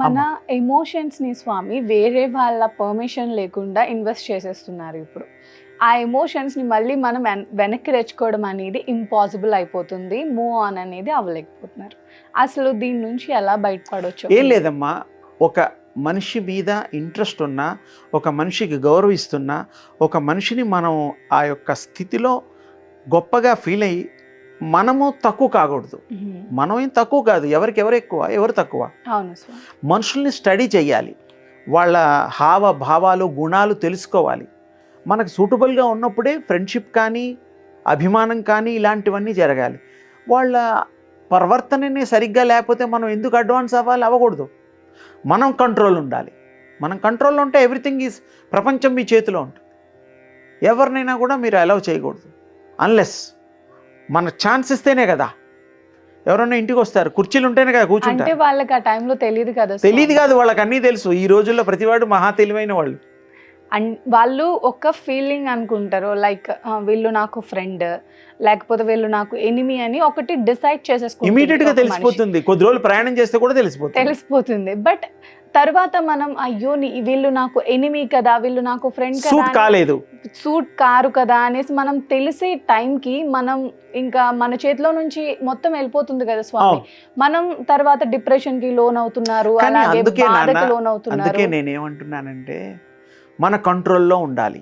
మన ఎమోషన్స్ని స్వామి వేరే వాళ్ళ పర్మిషన్ లేకుండా ఇన్వెస్ట్ చేసేస్తున్నారు ఇప్పుడు. ఆ ఎమోషన్స్ని మళ్ళీ మనం వెనక్కి తెచ్చుకోవడం అనేది ఇంపాసిబుల్ అయిపోతుంది. మూవ్ ఆన్ అనేది అవ్వలేకపోతున్నారు. అసలు దీని నుంచి ఎలా బయటపడవచ్చు? ఏం లేదమ్మా, ఒక మనిషి మీద ఇంట్రెస్ట్ ఉన్నా, ఒక మనిషికి గౌరవిస్తున్నా, ఒక మనిషిని మనం ఆ యొక్క స్థితిలో గొప్పగా ఫీల్ అయ్యి మనము తక్కువ కాకూడదు. మనం ఏం తక్కువ కాదు, ఎవరికి ఎవరు ఎక్కువ, ఎవరు తక్కువ. అవును స్వామి. మనుషుల్ని స్టడీ చేయాలి, వాళ్ళ హావ భావాలు గుణాలు తెలుసుకోవాలి. మనకు సూటబుల్గా ఉన్నప్పుడే ఫ్రెండ్షిప్ కానీ అభిమానం కానీ ఇలాంటివన్నీ జరగాలి. వాళ్ళ ప్రవర్తననే సరిగ్గా లేకపోతే మనం ఎందుకు అడ్వాన్స్ అవ్వాలి? అవ్వకూడదు. మనం కంట్రోల్ ఉండాలి. మనం కంట్రోల్లో ఉంటే ఎవ్రీథింగ్ ఈజ్, ప్రపంచం మీ చేతిలో ఉంటుంది. ఎవరినైనా కూడా మీరు అలౌ చేయకూడదు అన్లెస్ మన ఛాన్స్ ఇస్తేనే కదా. ఎవరన్నా ఇంటికి వస్తారు, కుర్చీలు ఉంటేనే కదా కూర్చుంటారు. అంటే వాళ్ళకి ఆ టైంలో తెలియదు కదా. తెలియదు కాదు, వాళ్ళకి అన్నీ తెలుసు. ఈ రోజుల్లో ప్రతివాడు మహా తెలివైన వాళ్ళు. అండ్ వాళ్ళు ఒక ఫీలింగ్ అనుకుంటారు, లైక్ వీళ్ళు నాకు ఫ్రెండ్ లేకపోతే వీళ్ళు నాకు ఎనిమీ అని ఒకటి డిసైడ్ చేసేసుకుంటారు. ఇమీడియట్గా తెలిసిపోతుంది. కొద్ది రోజులు ప్రయాణం చేస్తే కూడా తెలిసిపోతుంది. బట్ తర్వాత మనం అయ్యో వీళ్ళు నాకు ఎనిమీ కదా, వీళ్ళు నాకు ఫ్రెండ్ సూట్ కాలేదు, సూట్ కారు కదా అనేసి మనం తెలిసే టైంకి మనం ఇంకా మన చేతిలో నుంచి మొత్తం వెళ్ళిపోతుంది కదా స్వామి. మనం తర్వాత డిప్రెషన్ కి లోన్ అవుతున్నారు, అలాగే బాధకి లోన్ అవుతున్నారు. అందుకే నేనేమంటున్నానంటే మన కంట్రోల్లో ఉండాలి.